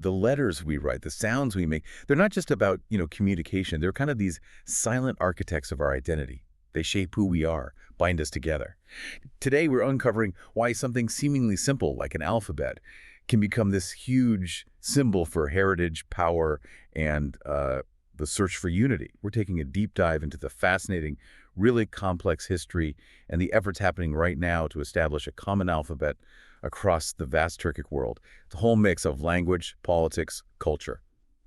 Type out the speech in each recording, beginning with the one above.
the letters we write, the sounds we make, they're not just about, communication. They're kind of these silent architects of our identity. They shape who we are, bind us together. Today, we're uncovering why something seemingly simple, like an alphabet, can become this huge symbol for heritage, power, and the search for unity. We're taking a deep dive into the fascinating, really complex history and the efforts happening right now to establish a common alphabet across the vast Turkic world. The whole mix of language, politics, culture,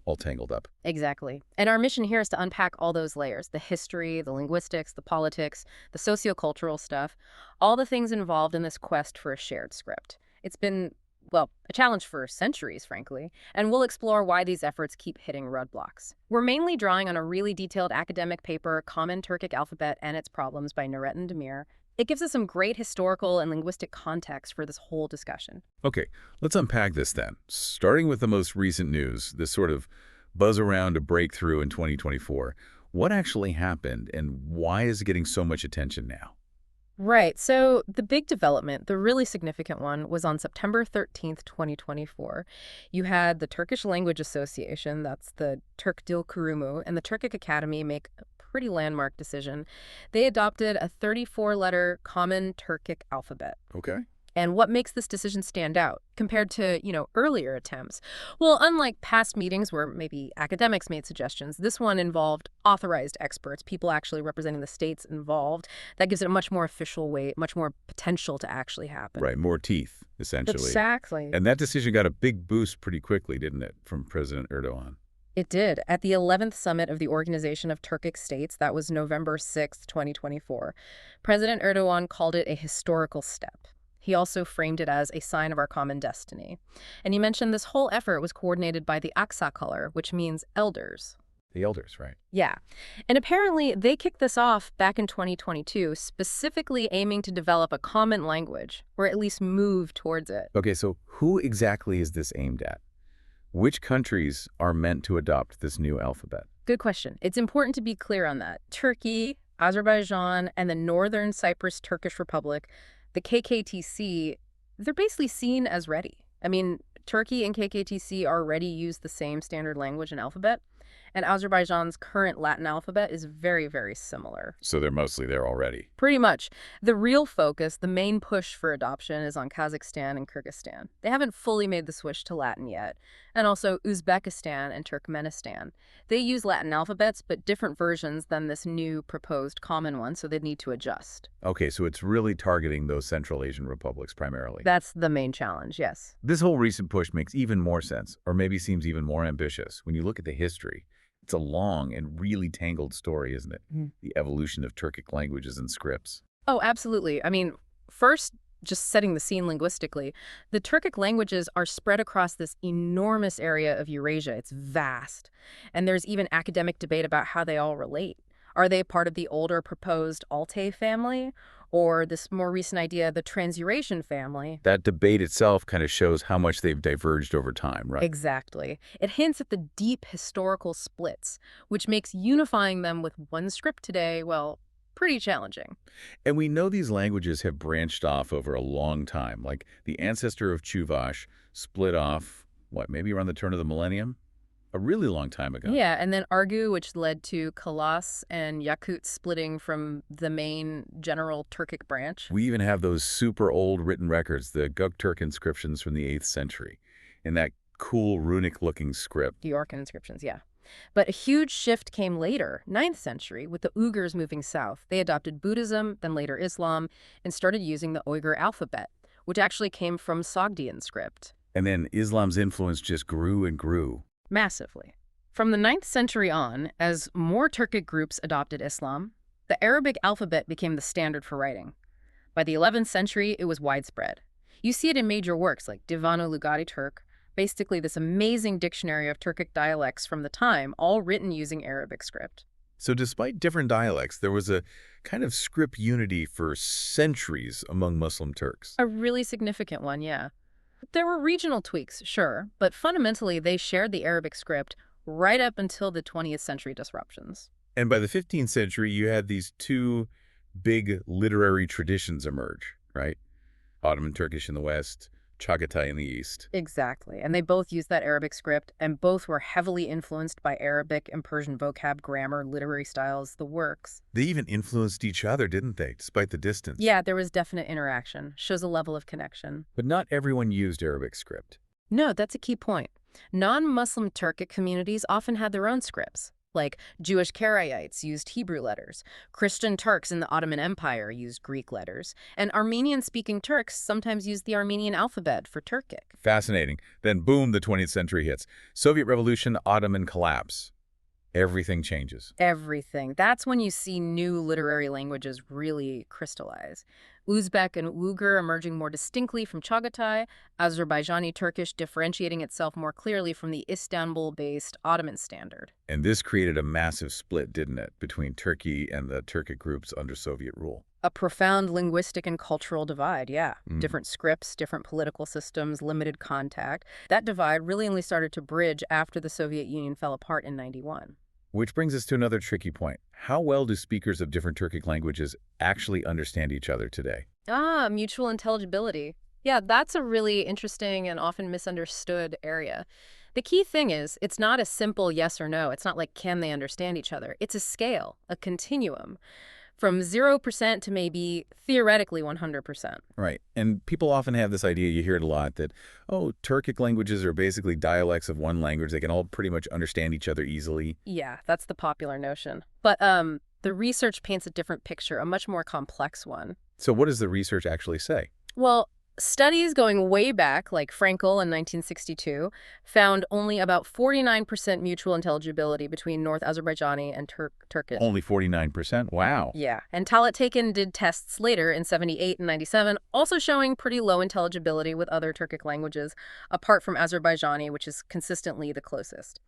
all tangled up. Exactly. And our mission here is to unpack all those layers, the history, the linguistics, the politics, the sociocultural stuff, all the things involved in this quest for a shared script. It's been, well, a challenge for centuries, frankly, and we'll explore why these efforts keep hitting roadblocks. We're mainly drawing on a really detailed academic paper, Common Turkic Alphabet and Its Problems by Nurettin Demir. It gives us some great historical and linguistic context for this whole discussion. Okay, let's unpack this then. Starting with the most recent news, this sort of buzz around a breakthrough in 2024. What actually happened and why is it getting so much attention now? Right. So the big development, the really significant one, was on September 13th, 2024. You had the Turkish Language Association, that's the Türk Dil Kurumu, and the Turkic Academy make a pretty landmark decision. They adopted a 34-letter Common Turkic Alphabet. Okay. And what makes this decision stand out compared to, earlier attempts? Well, unlike past meetings where maybe academics made suggestions, this one involved authorized experts, people actually representing the states involved. That gives it a much more official weight, much more potential to actually happen. Right, more teeth, essentially. Exactly. And that decision got a big boost pretty quickly, didn't it, from President Erdogan? It did. At the 11th summit of the Organization of Turkic States, that was November 6th, 2024, President Erdogan called it a historical step. He also framed it as a sign of our common destiny. And he mentioned this whole effort was coordinated by the Aksakallar, which means elders. The elders, right? Yeah. And apparently they kicked this off back in 2022, specifically aiming to develop a common language, or at least move towards it. Okay, so who exactly is this aimed at? Which countries are meant to adopt this new alphabet? Good question. It's important to be clear on that. Turkey, Azerbaijan, and the Northern Cyprus Turkish Republic, the KKTC, they're basically seen as ready. I mean, Turkey and KKTC already use the same standard language and alphabet, and Azerbaijan's current Latin alphabet is very, very similar. So they're mostly there already. Pretty much. The real focus, the main push for adoption is on Kazakhstan and Kyrgyzstan. They haven't fully made the switch to Latin yet. And also Uzbekistan and Turkmenistan. They use Latin alphabets, but different versions than this new proposed common one, so they need to adjust. Okay, so it's really targeting those Central Asian republics primarily. That's the main challenge, yes. This whole recent push makes even more sense, or maybe seems even more ambitious, when you look at the history. It's a long and really tangled story, isn't it? The evolution of Turkic languages and scripts. Oh, absolutely. I mean, first, just setting the scene linguistically, the Turkic languages are spread across this enormous area of Eurasia. It's vast. And there's even academic debate about how they all relate. Are they part of the older proposed Altay family? Or this more recent idea, the Trans-Eurasian family? That debate itself kind of shows how much they've diverged over time, right? Exactly. It hints at the deep historical splits, which makes unifying them with one script today, well, pretty challenging. And we know these languages have branched off over a long time. Like the ancestor of Chuvash split off, maybe around the turn of the millennium? A really long time ago. Yeah, and then Argu, which led to Kalas and Yakut splitting from the main general Turkic branch. We even have those super old written records, the Göktürk inscriptions from the 8th century, in that cool runic-looking script. The Orkan inscriptions, yeah. But a huge shift came later, 9th century, with the Uyghurs moving south. They adopted Buddhism, then later Islam, and started using the Uyghur alphabet, which actually came from Sogdian script. And then Islam's influence just grew and grew. Massively. From the 9th century on, as more Turkic groups adopted Islam, the Arabic alphabet became the standard for writing. By the 11th century, it was widespread. You see it in major works like Divanu Lugati Turk, basically this amazing dictionary of Turkic dialects from the time, all written using Arabic script. So despite different dialects, there was a kind of script unity for centuries among Muslim Turks. A really significant one, yeah. There were regional tweaks, sure, but fundamentally they shared the Arabic script right up until the 20th century disruptions. And by the 15th century, you had these two big literary traditions emerge, right? Ottoman Turkish in the West, Chagatai in the east. Exactly. And they both used that Arabic script, and both were heavily influenced by Arabic and Persian vocab, grammar, literary styles, the works. They even influenced each other, didn't they, despite the distance? Yeah, there was definite interaction. Shows a level of connection. But not everyone used Arabic script. No, that's a key point. Non-Muslim Turkic communities often had their own scripts. Like Jewish Karaites used Hebrew letters, Christian Turks in the Ottoman Empire used Greek letters, and Armenian-speaking Turks sometimes used the Armenian alphabet for Turkic. Fascinating. Then boom, the 20th century hits. Soviet Revolution, Ottoman collapse. Everything changes. Everything. That's when you see new literary languages really crystallize. Uzbek and Uyghur emerging more distinctly from Chagatai, Azerbaijani Turkish differentiating itself more clearly from the Istanbul-based Ottoman standard. And this created a massive split, didn't it, between Turkey and the Turkic groups under Soviet rule? A profound linguistic and cultural divide, yeah. Different scripts, different political systems, limited contact. That divide really only started to bridge after the Soviet Union fell apart in '91. Which brings us to another tricky point. How well do speakers of different Turkic languages actually understand each other today? Mutual intelligibility. Yeah, that's a really interesting and often misunderstood area. The key thing is, it's not a simple yes or no. It's not like, can they understand each other? It's a scale, a continuum, from 0% to maybe theoretically 100%. Right. And people often have this idea, you hear it a lot, that, oh, Turkic languages are basically dialects of one language. They can all pretty much understand each other easily. Yeah, that's the popular notion. But the research paints a different picture, a much more complex one. So what does the research actually say? Well, studies going way back, like Frankel in 1962, found only about 49% mutual intelligibility between North Azerbaijani and Turkish. Only 49%? Wow. Yeah. And Talat Tekin did tests later in 78 and 97, also showing pretty low intelligibility with other Turkic languages, apart from Azerbaijani, which is consistently the closest.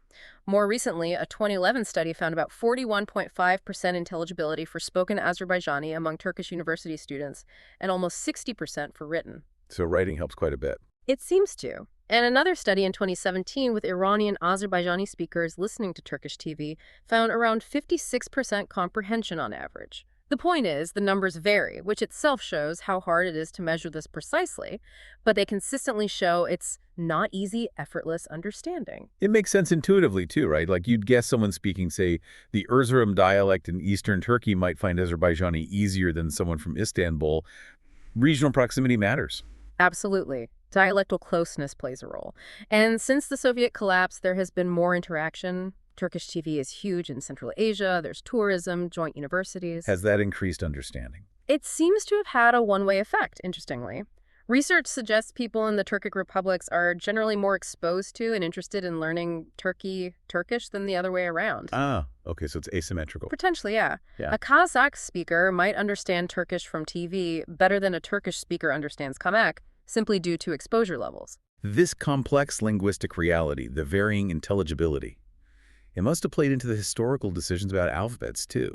More recently, a 2011 study found about 41.5% intelligibility for spoken Azerbaijani among Turkish university students, and almost 60% for written. So writing helps quite a bit. It seems to. And another study in 2017 with Iranian Azerbaijani speakers listening to Turkish TV found around 56% comprehension on average. The point is, the numbers vary, which itself shows how hard it is to measure this precisely, but they consistently show it's not easy, effortless understanding. It makes sense intuitively, too, right? Like you'd guess someone speaking, say, the Erzurum dialect in eastern Turkey might find Azerbaijani easier than someone from Istanbul. Regional proximity matters. Absolutely. Dialectal closeness plays a role. And since the Soviet collapse, there has been more interaction. Turkish TV is huge in Central Asia. There's tourism, joint universities. Has that increased understanding? It seems to have had a one-way effect, interestingly. Research suggests people in the Turkic Republics are generally more exposed to and interested in learning Turkish than the other way around. Ah, okay, so it's asymmetrical. Potentially, yeah. Yeah. A Kazakh speaker might understand Turkish from TV better than a Turkish speaker understands Kamek, simply due to exposure levels. This complex linguistic reality, the varying intelligibility, it must have played into the historical decisions about alphabets, too.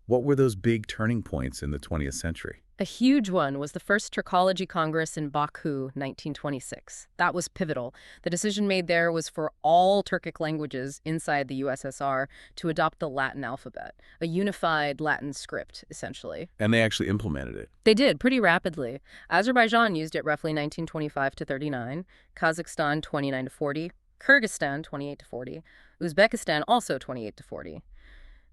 What were those big turning points in the 20th century? A huge one was the first Turkology Congress in Baku, 1926. That was pivotal. The decision made there was for all Turkic languages inside the USSR to adopt the Latin alphabet, a unified Latin script, essentially. And they actually implemented it. They did, pretty rapidly. Azerbaijan used it roughly 1925 to 39, Kazakhstan 29 to 40, Kyrgyzstan 28 to 40, Uzbekistan also 28 to 40.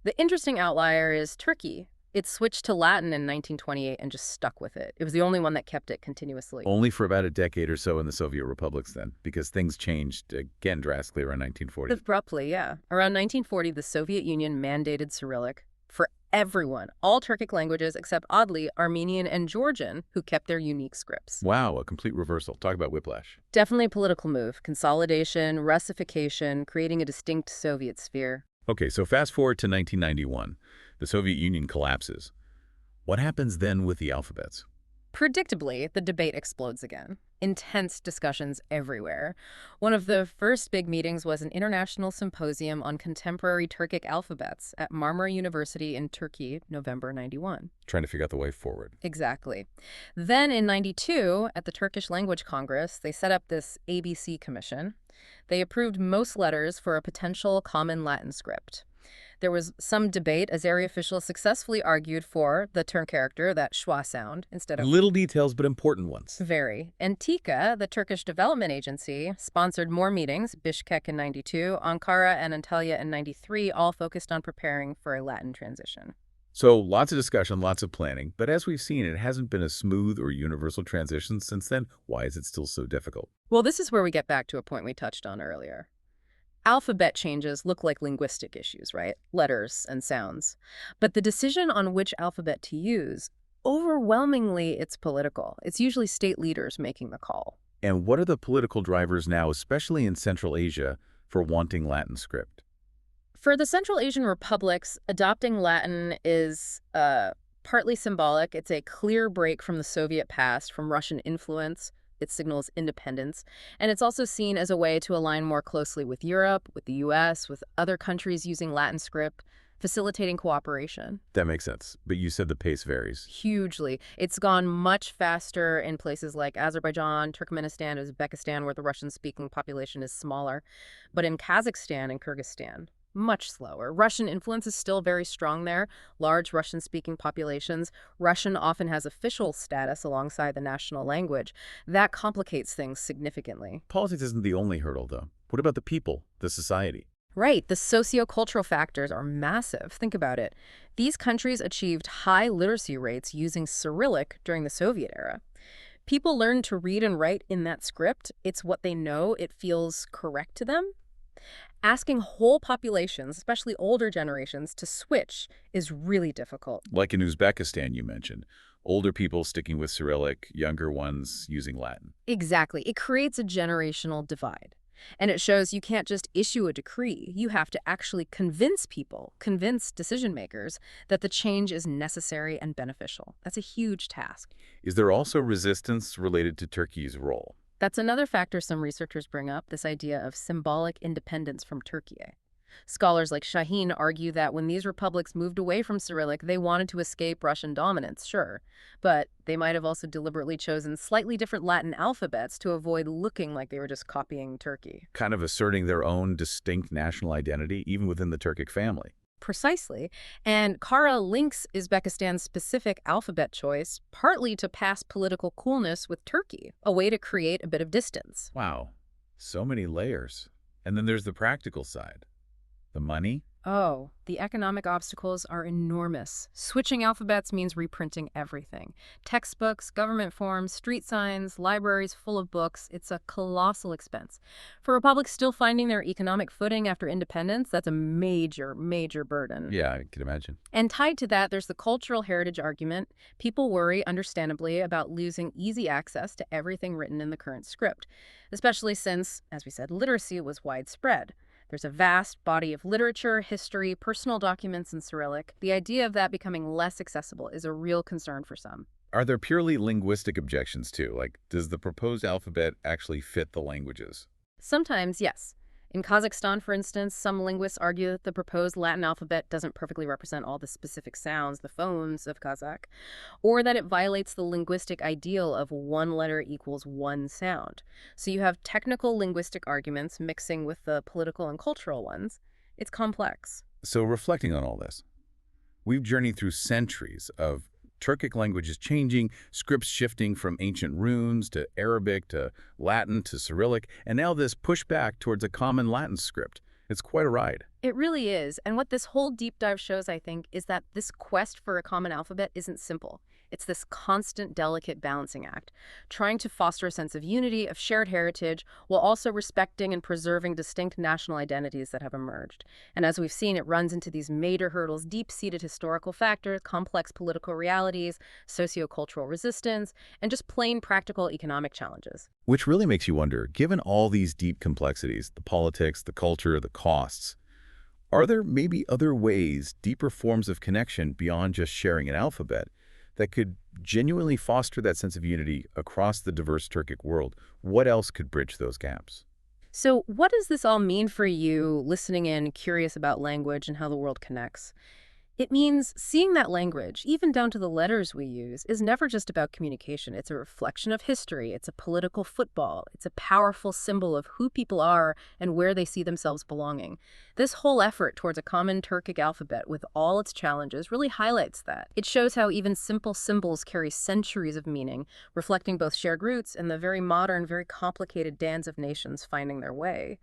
The interesting outlier is Turkey. It switched to Latin in 1928 and just stuck with it. It was the only one that kept it continuously. Only for about a decade or so in the Soviet republics then, because things changed, again, drastically around 1940. Abruptly, yeah. Around 1940, the Soviet Union mandated Cyrillic for everyone, all Turkic languages except, oddly, Armenian and Georgian, who kept their unique scripts. Wow, a complete reversal. Talk about whiplash. Definitely a political move. Consolidation, Russification, creating a distinct Soviet sphere. Okay, so fast forward to 1991. The Soviet Union collapses. What happens then with the alphabets? Predictably, the debate explodes again. Intense discussions everywhere. One of the first big meetings was an international symposium on contemporary Turkic alphabets at Marmara University in Turkey, November 91. Trying to figure out the way forward. Exactly. Then in 92, at the Turkish Language Congress, they set up this ABC commission. They approved most letters for a potential common Latin script. There was some debate as area officials successfully argued for the turn character, that schwa sound, instead of Little details, but important ones. very. Antika, the Turkish Development Agency, sponsored more meetings, Bishkek in 92, Ankara and Antalya in 93, all focused on preparing for a Latin transition. So lots of discussion, lots of planning, but as we've seen, it hasn't been a smooth or universal transition since then. Why is it still so difficult? Well, this is where we get back to a point we touched on earlier. Alphabet changes look like linguistic issues, right? Letters and sounds. But the decision on which alphabet to use, overwhelmingly, it's political. It's usually state leaders making the call. And what are the political drivers now, especially in Central Asia, for wanting Latin script? For the Central Asian republics, adopting Latin is partly symbolic. It's a clear break from the Soviet past, from Russian influence. It signals independence. And it's also seen as a way to align more closely with Europe, with the US, with other countries using Latin script, facilitating cooperation. That makes sense, but you said the pace varies. Hugely. It's gone much faster in places like Azerbaijan, Turkmenistan, Uzbekistan, where the Russian-speaking population is smaller. But in Kazakhstan and Kyrgyzstan, much slower. Russian influence is still very strong there. Large Russian-speaking populations. Russian often has official status alongside the national language. That complicates things significantly. Politics isn't the only hurdle, though. What about the people, the society? Right. The socio-cultural factors are massive. Think about it. These countries achieved high literacy rates using Cyrillic during the Soviet era. People learn to read and write in that script. It's what they know. It feels correct to them. Asking whole populations, especially older generations, to switch is really difficult. Like in Uzbekistan, you mentioned. Older people sticking with Cyrillic, younger ones using Latin. Exactly. It creates a generational divide. And it shows you can't just issue a decree. You have to actually convince people, convince decision makers, that the change is necessary and beneficial. That's a huge task. Is there also resistance related to Turkey's role? That's another factor some researchers bring up, this idea of symbolic independence from Turkey. Scholars like Shaheen argue that when these republics moved away from Cyrillic, they wanted to escape Russian dominance, sure, but they might have also deliberately chosen slightly different Latin alphabets to avoid looking like they were just copying Turkey. Kind of asserting their own distinct national identity, even within the Turkic family. Precisely. And Kara links Uzbekistan's specific alphabet choice partly to past political coolness with Turkey, a way to create a bit of distance. Wow, so many layers. And then there's the practical side. The money? Oh, the economic obstacles are enormous. Switching alphabets means reprinting everything. Textbooks, government forms, street signs, libraries full of books. It's a colossal expense. For republics still finding their economic footing after independence, that's a major, major burden. Yeah, I can imagine. And tied to that, there's the cultural heritage argument. People worry, understandably, about losing easy access to everything written in the current script, especially since, as we said, literacy was widespread. There's a vast body of literature, history, personal documents in Cyrillic. The idea of that becoming less accessible is a real concern for some. Are there purely linguistic objections too? Like, does the proposed alphabet actually fit the languages? Sometimes, yes. In Kazakhstan, for instance, some linguists argue that the proposed Latin alphabet doesn't perfectly represent all the specific sounds, the phones of Kazakh, or that it violates the linguistic ideal of one letter equals one sound. So you have technical linguistic arguments mixing with the political and cultural ones. It's complex. So reflecting on all this, we've journeyed through centuries of Turkic languages changing, scripts shifting from ancient runes to Arabic to Latin to Cyrillic, and now this pushback towards a common Latin script. It's quite a ride. It really is. And what this whole deep dive shows, I think, is that this quest for a common alphabet isn't simple. It's this constant, delicate balancing act, trying to foster a sense of unity, of shared heritage, while also respecting and preserving distinct national identities that have emerged. And as we've seen, it runs into these major hurdles, deep-seated historical factors, complex political realities, sociocultural resistance, and just plain practical economic challenges. Which really makes you wonder, given all these deep complexities, the politics, the culture, the costs, are there maybe other ways, deeper forms of connection beyond just sharing an alphabet, that could genuinely foster that sense of unity across the diverse Turkic world? What else could bridge those gaps? So what does this all mean for you, listening in, curious about language and how the world connects? It means seeing that language, even down to the letters we use, is never just about communication. It's a reflection of history. It's a political football. It's a powerful symbol of who people are and where they see themselves belonging. This whole effort towards a common Turkic alphabet with all its challenges really highlights that. It shows how even simple symbols carry centuries of meaning, reflecting both shared roots and the very modern, very complicated dance of nations finding their way.